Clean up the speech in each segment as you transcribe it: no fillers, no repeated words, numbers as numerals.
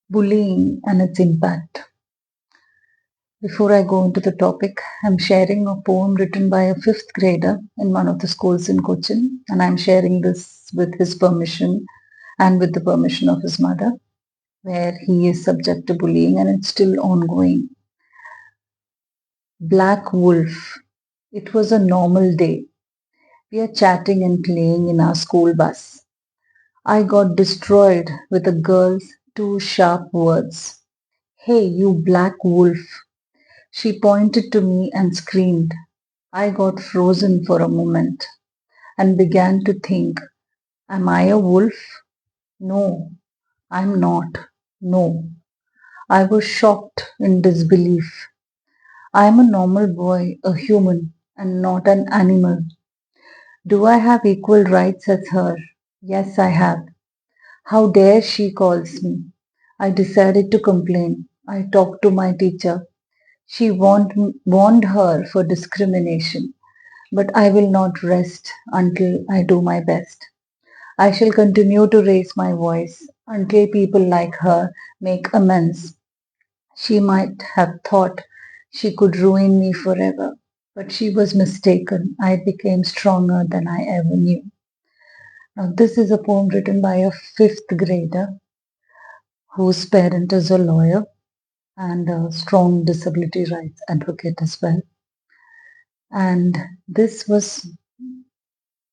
Bullying and its impact. Before I go into the topic, I'm sharing a poem written by a fifth grader in one of the schools in Cochin, and I'm sharing this with his permission and with the permission of his mother, where he is subject to bullying and it's still ongoing. Black Wolf. It was a normal day. We are chatting and playing in our school bus. I got destroyed with a girl's two sharp words. Hey, you black wolf. She pointed to me and screamed. I got frozen for a moment and began to think, am I a wolf? No, I'm not. No. I was shocked in disbelief. I am a normal boy, a human, and not an animal. Do I have equal rights as her? Yes, I have. How dare she calls me? I decided to complain. I talked to my teacher. She warned her for discrimination. But I will not rest until I do my best. I shall continue to raise my voice until people like her make amends. She might have thought she could ruin me forever, but she was mistaken. I became stronger than I ever knew. Now, this is a poem written by a fifth grader whose parent is a lawyer and a strong disability rights advocate as well. And this was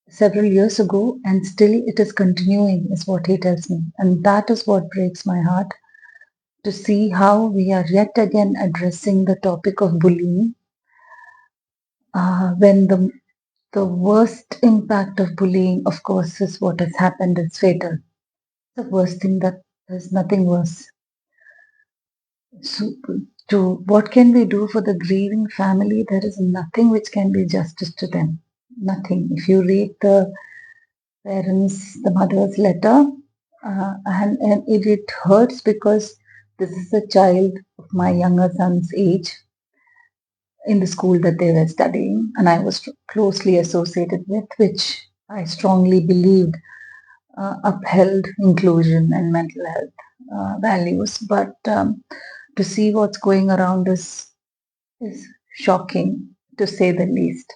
several years ago, and still it is continuing, is what he tells me. And that is what breaks my heart to see how we are yet again addressing the topic of bullying when the worst impact of bullying, of course, is what has happened is fatal. The worst thing that there's nothing worse. So, to what can we do for the grieving family? There is nothing which can be justice to them. Nothing. If you read the parents, the mother's letter, and it hurts because this is a child of my younger son's age in the school that they were studying, and I was closely associated with, which I strongly believed upheld inclusion and mental health values. But to see what's going around is shocking, to say the least.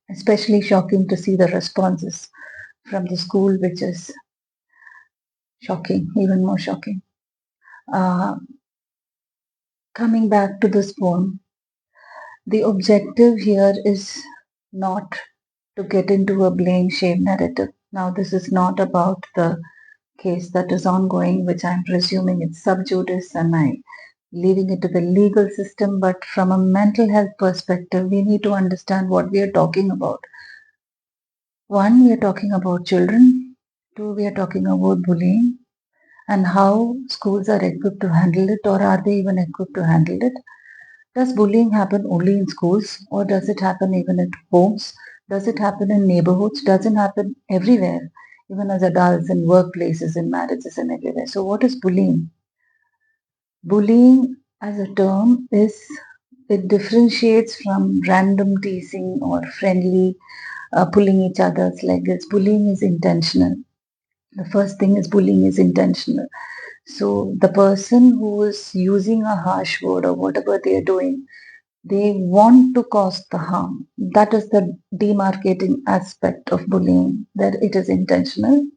Especially shocking to see the responses from the school, which is shocking, even more shocking. Uh, Coming back to this poem, the objective here is not to get into a blame shame narrative. Now, this is not about the case that is ongoing, which I'm presuming it's sub judice and I leaving it to the legal system. But from a mental health perspective, we need to understand what we are talking about. One, we are talking about children. Two, we are talking about bullying and how schools are equipped to handle it, or are they even equipped to handle it? Does bullying happen only in schools, or does it happen even at homes? Does it happen in neighborhoods? Does it happen everywhere, even as adults in workplaces, in marriages, and everywhere? So, what is bullying? Bullying as a term is it differentiates from random teasing or friendly pulling each other's legs. Bullying is intentional. The first thing is bullying is intentional. So the person who is using a harsh word or whatever they are doing, they want to cause the harm. That is the demarcating aspect of bullying, that it is intentional.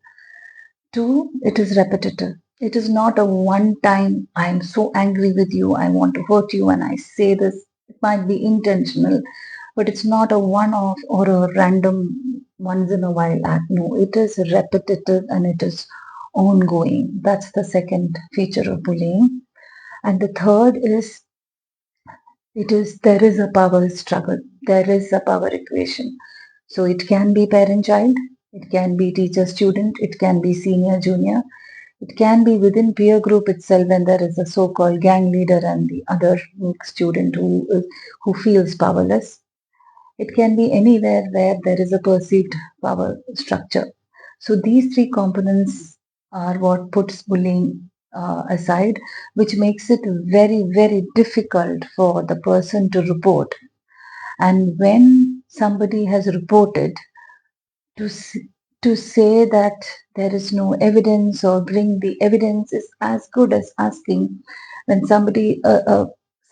Two, it is repetitive. It is not a one time, I am so angry with you, I want to hurt you, and I say this. It might be intentional, but it's not a one off or a random once in a while act. No, it is repetitive and it is ongoing. That's the second feature of bullying. And the third is there is a power struggle, there is a power equation. So it can be parent child, it can be teacher student, it can be senior junior, it can be within peer group itself when there is a so-called gang leader and the other student who feels powerless. It can be anywhere where there is a perceived power structure. So these three components are what puts bullying aside, which makes it very, very difficult for the person to report. And when somebody has reported, to To say that there is no evidence or bring the evidence is as good as asking when somebody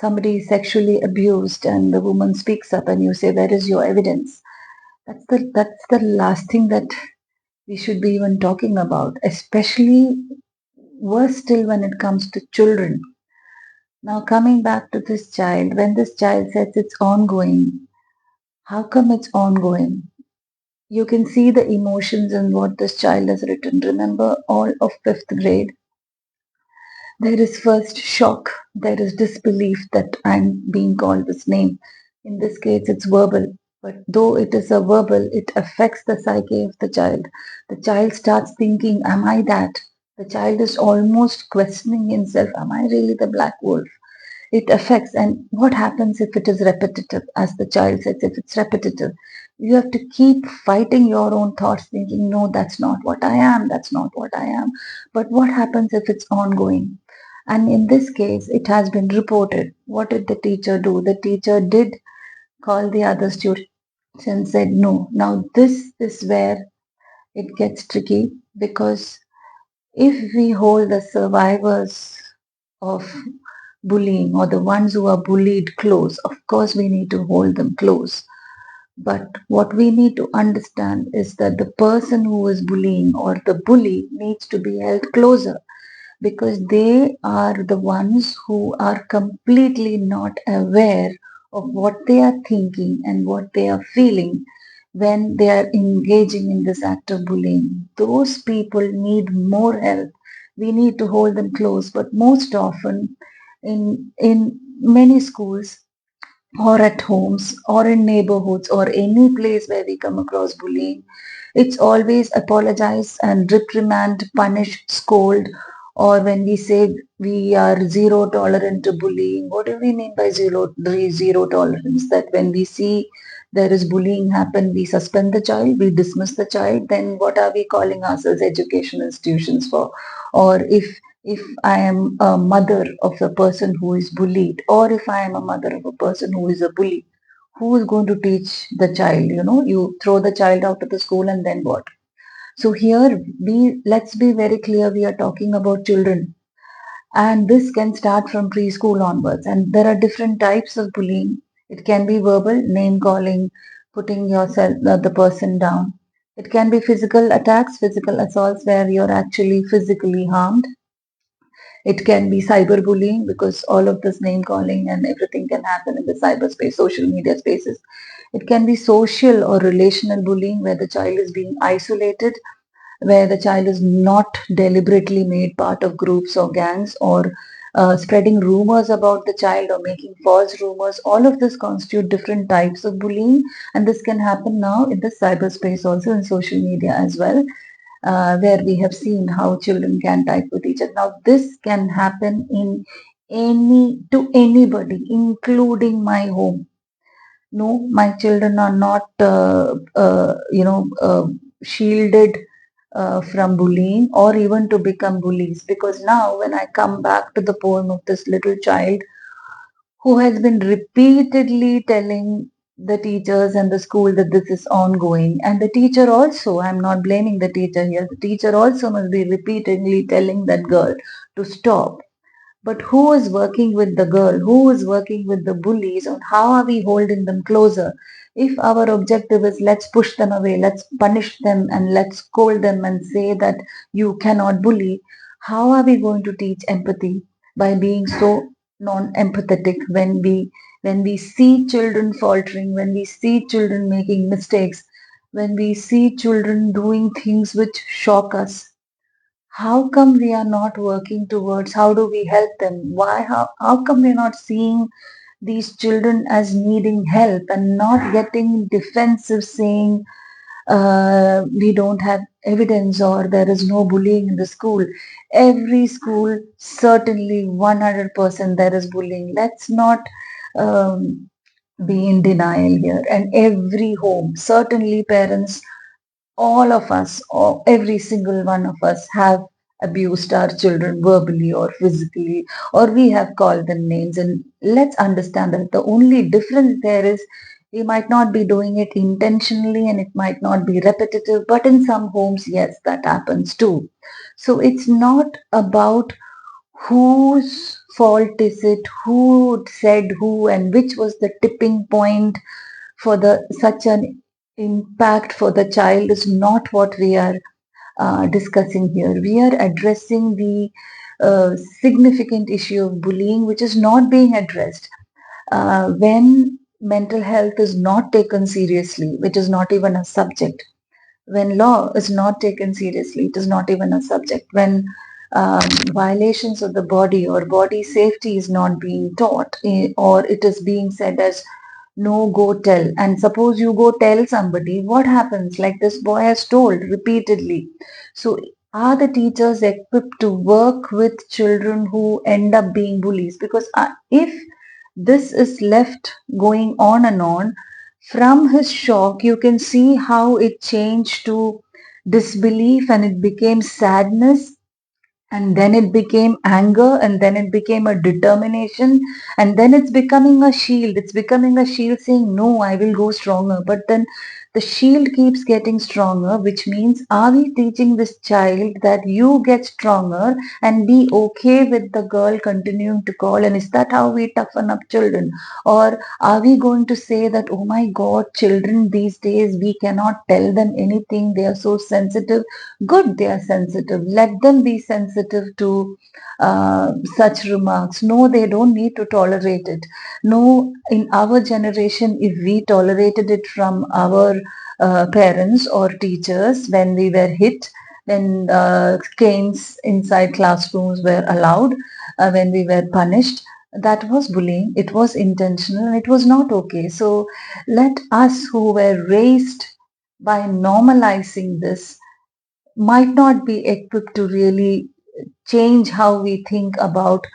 is sexually abused and the woman speaks up and you say, where is your evidence? That's the last thing that we should be even talking about, especially worse still when it comes to children. Now, coming back to this child, when this child says it's ongoing, how come it's ongoing? You can see the emotions in what this child has written. Remember, all of fifth grade, there is first shock, there is disbelief that I'm being called this name. In this case, it's verbal. But though it is a verbal, it affects the psyche of the child. The child starts thinking, am I that? The child is almost questioning himself, am I really the black wolf? It affects. And what happens if it is repetitive? As the child says, if it's repetitive, you have to keep fighting your own thoughts, thinking, no, that's not what I am, that's not what I am. But what happens if it's ongoing? And in this case, it has been reported. What did the teacher do? The teacher did call the other students and said no. Now this is where it gets tricky, because if we hold the survivors of bullying or the ones who are bullied close, of course we need to hold them close. But what we need to understand is that the person who is bullying or the bully needs to be held closer, because they are the ones who are completely not aware of what they are thinking and what they are feeling when they are engaging in this act of bullying. Those people need more help. We need to hold them close, but most often in many schools or at homes or in neighborhoods or any place where we come across bullying, it's always apologize and reprimand, punish, scold. Or when we say we are zero tolerant to bullying, what do we mean by zero tolerance? That when we see there is bullying happen, we suspend the child, we dismiss the child. Then what are we calling ourselves education institutions for? Or if I am a mother of a person who is bullied, or if I am a mother of a person who is a bully, who is going to teach the child? You throw the child out of the school and then what? So here let's be very clear, we are talking about children. And this can start from preschool onwards. And there are different types of bullying. It can be verbal, name calling, putting the person down. It can be physical attacks, physical assaults where you're actually physically harmed. It can be cyberbullying, because all of this name calling and everything can happen in the cyberspace, social media spaces. It can be social or relational bullying where the child is being isolated, where the child is not deliberately made part of groups or gangs, or spreading rumors about the child or making false rumors. All of this constitute different types of bullying, and this can happen now in the cyberspace also, in social media as well, where we have seen how children can type with each other. Now, this can happen in to anybody, including my home. No, my children are not, shielded from bullying or even to become bullies. Because now, when I come back to the poem of this little child who has been repeatedly telling the teachers and the school that this is ongoing. And the teacher also, I'm not blaming the teacher here, the teacher also must be repeatedly telling that girl to stop. But who is working with the girl? Who is working with the bullies? And how are we holding them closer? If our objective is let's push them away, let's punish them, and let's scold them and say that you cannot bully, how are we going to teach empathy by being so non-empathetic when we see children faltering, when we see children making mistakes, when we see children doing things which shock us? How come we are not working towards how do we help them? How come we're not seeing these children as needing help and not getting defensive, saying we don't have evidence or there is no bullying in the school? Every school, certainly 100% there is bullying. Let's not um, be in denial here. And every home, certainly parents, all of us, or every single one of us, have abused our children verbally or physically, or we have called them names. And let's understand that the only difference there is He might not be doing it intentionally and it might not be repetitive, but in some homes, yes, that happens too. So it's not about whose fault is it, who said who, and which was the tipping point for the such an impact for the child is not what we are discussing here. We are addressing the significant issue of bullying, which is not being addressed when mental health is not taken seriously, which is not even a subject. When law is not taken seriously, it is not even a subject. When violations of the body or body safety is not being taught, or it is being said as no, go tell. And suppose you go tell somebody, what happens? Like this boy has told repeatedly. So, are the teachers equipped to work with children who end up being bullies? Because if this is left going on and on, from his shock, you can see how it changed to disbelief and it became sadness and then it became anger and then it became a determination and then it's becoming a shield saying no, I will go stronger. But then the shield keeps getting stronger, which means are we teaching this child that you get stronger and be okay with the girl continuing to call? And is that how we toughen up children? Or are we going to say that, oh my god, children these days, we cannot tell them anything, they are so sensitive? Good, they are sensitive. Let them be sensitive to such remarks. No, they don't need to tolerate it. No, in our generation, if we tolerated it from our parents or teachers when we were hit, when canes inside classrooms were allowed, when we were punished, that was bullying. It was intentional and it was not okay. So let us who were raised by normalizing this might not be equipped to really change how we think about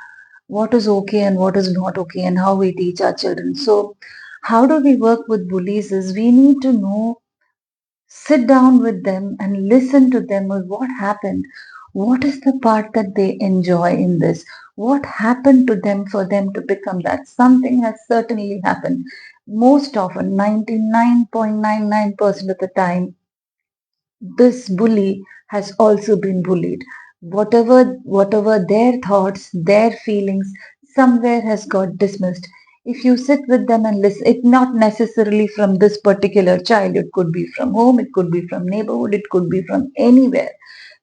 what is okay and what is not okay and how we teach our children. So, how do we work with bullies is we need to know, sit down with them and listen to them with what happened. What is the part that they enjoy in this? What happened to them for them to become that? Something has certainly happened. Most often, 99.99% of the time, this bully has also been bullied. Whatever their thoughts, their feelings, somewhere has got dismissed. If you sit with them and listen, it not necessarily from this particular child, it could be from home, it could be from neighborhood, it could be from anywhere.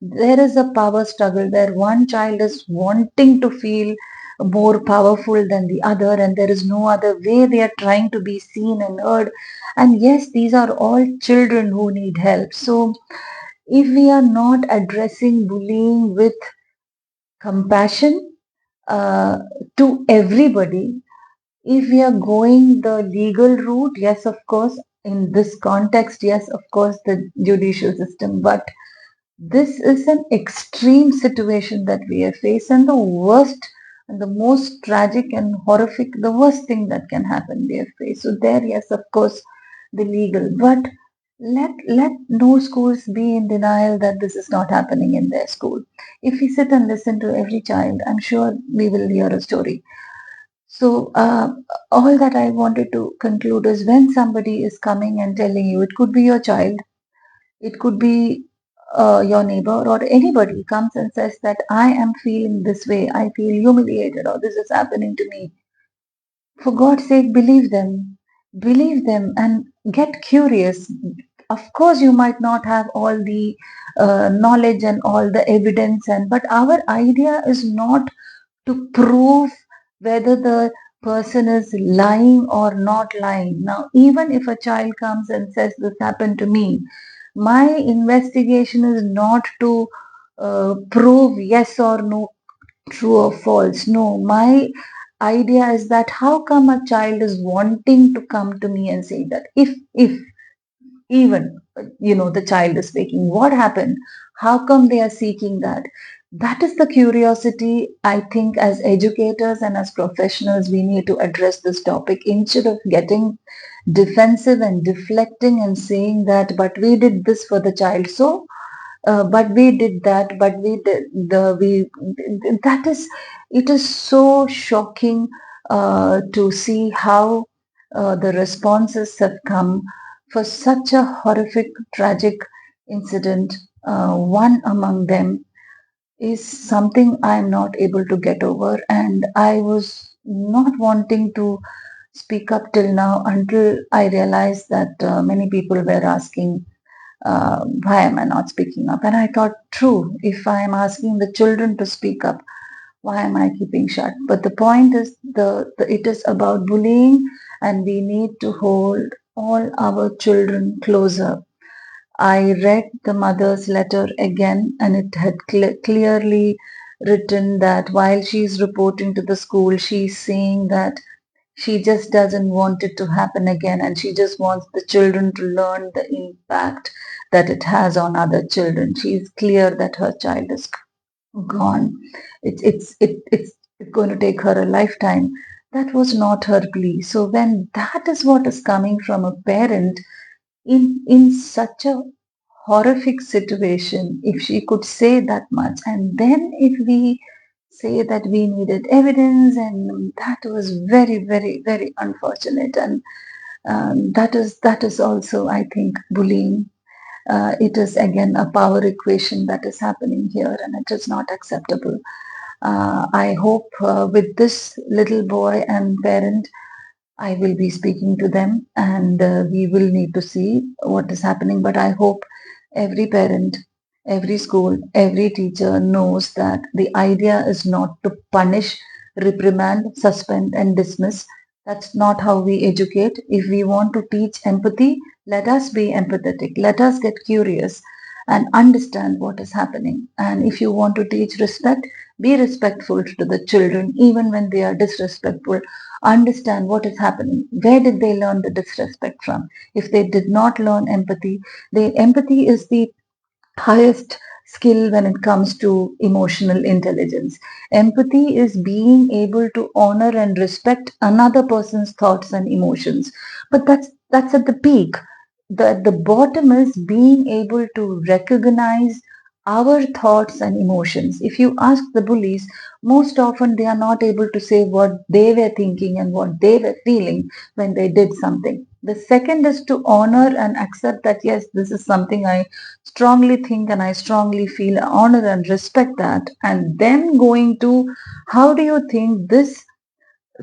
There is a power struggle where one child is wanting to feel more powerful than the other, and there is no other way. They are trying to be seen and heard. And yes, these are all children who need help. So, if we are not addressing bullying with compassion uh, to everybody, if we are going the legal route, yes, of course, in this context, yes, of course, the judicial system, but this is an extreme situation that we have faced, and the worst and the most tragic and horrific, the worst thing that can happen we have faced. So there, yes, of course, the legal, but let no schools be in denial that this is not happening in their school. If we sit and listen to every child, I'm sure we will hear a story. So all that I wanted to conclude is when somebody is coming and telling you, it could be your child, it could be your neighbor or anybody comes and says that I am feeling this way, I feel humiliated, or this is happening to me. For God's sake, believe them, and get curious. Of course, you might not have all the knowledge and all the evidence, and but our idea is not to prove whether the person is lying or not lying. Now, even if a child comes and says this happened to me, my investigation is not to prove yes or no, true or false. No, my idea is that how come a child is wanting to come to me and say that if even the child is faking, what happened, how come they are seeking that? That is the curiosity. I think as educators and as professionals we need to address this topic instead of getting defensive and deflecting and saying that but we did this for the child, so but we did that, but we did the we that is, it is so shocking to see how the responses have come for such a horrific, tragic incident. One among them is something I'm not able to get over, and I was not wanting to speak up till now until I realized that many people were asking, why am I not speaking up? And I thought, true, if I am asking the children to speak up, why am I keeping shut? But the point is, it is about bullying, and we need to hold all our children closer. I read the mother's letter again, and it had clearly written that while she's reporting to the school, she's saying that she just doesn't want it to happen again, and she just wants the children to learn the impact that it has on other children. She's clear that her child is gone. It's going to take her a lifetime. That was not her plea. So when that is what is coming from a parent in such a horrific situation, if she could say that much, and then if we say that we needed evidence, and that was very, very, very unfortunate, and that is also, I think, bullying. It is again a power equation that is happening here, and it is not acceptable. I hope with this little boy and parent, I will be speaking to them, and we will need to see what is happening. But I hope every parent, every school, every teacher knows that the idea is not to punish, reprimand, suspend, and dismiss. That's not how we educate. If we want to teach empathy, let us be empathetic. Let us get curious and understand what is happening. And if you want to teach respect, be respectful to the children, even when they are disrespectful. Understand what is happening. Where did they learn the disrespect from? If they did not learn empathy, the empathy is the highest skill when it comes to emotional intelligence. Empathy is being able to honor and respect another person's thoughts and emotions. But that's at the peak. The bottom is being able to recognize our thoughts and emotions. If you ask the bullies, most often they are not able to say what they were thinking and what they were feeling when they did something. The second is to honor and accept that yes, this is something I strongly think and I strongly feel, honor and respect that. And then going to how do you think this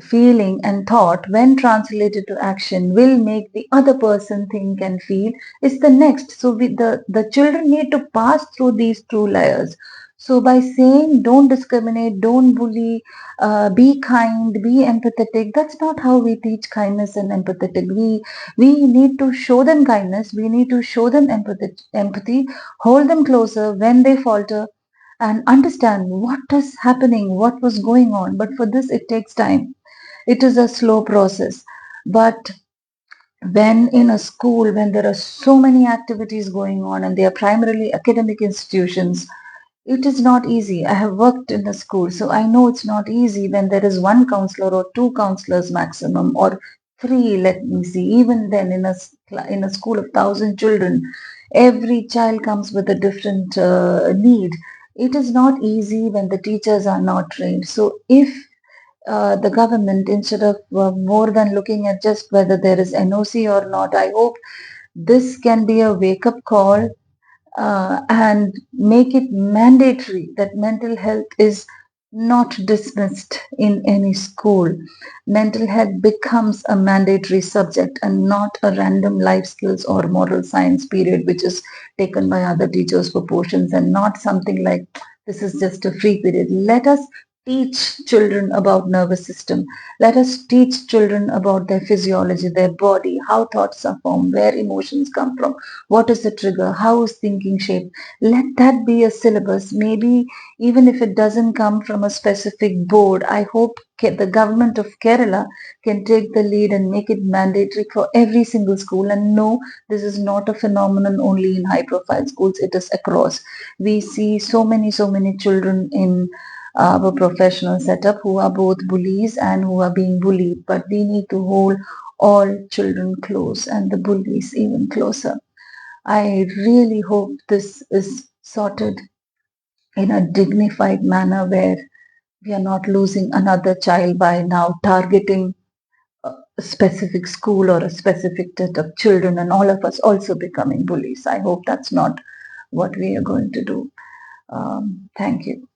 feeling and thought, when translated to action, will make the other person think and feel is the next. So the children need to pass through these two layers. So by saying don't discriminate, don't bully, be kind, be empathetic, that's not how we teach kindness and empathetic. We need to show them kindness, we need to show them empathy, hold them closer when they falter, and understand what is happening, what was going on. But for this, it takes time. It is a slow process. But when in a school, when there are so many activities going on and they are primarily academic institutions, it is not easy. I have worked in a school, so I know it's not easy when there is one counselor or two counselors maximum, or three, let me see. Even then, in a school of 1,000 children, every child comes with a different need. It is not easy when the teachers are not trained. So if the government, instead of more than looking at just whether there is NOC or not, I hope this can be a wake up call, and make it mandatory that mental health is not dismissed in any school. Mental health becomes a mandatory subject and not a random life skills or moral science period which is taken by other teachers for portions, and not something like this is just a free period. Let us teach children about nervous system. Let us teach children about their physiology, their body, how thoughts are formed, where emotions come from, what is the trigger, how is thinking shaped. Let that be a syllabus. Maybe even if it doesn't come from a specific board, I hope the government of Kerala can take the lead and make it mandatory for every single school. And no, this is not a phenomenon only in high profile schools, it is across. We see so many children in our professional setup who are both bullies and who are being bullied, but we need to hold all children close and the bullies even closer. I really hope this is sorted in a dignified manner where we are not losing another child by now targeting a specific school or a specific set of children and all of us also becoming bullies. I hope that's not what we are going to do. Thank you.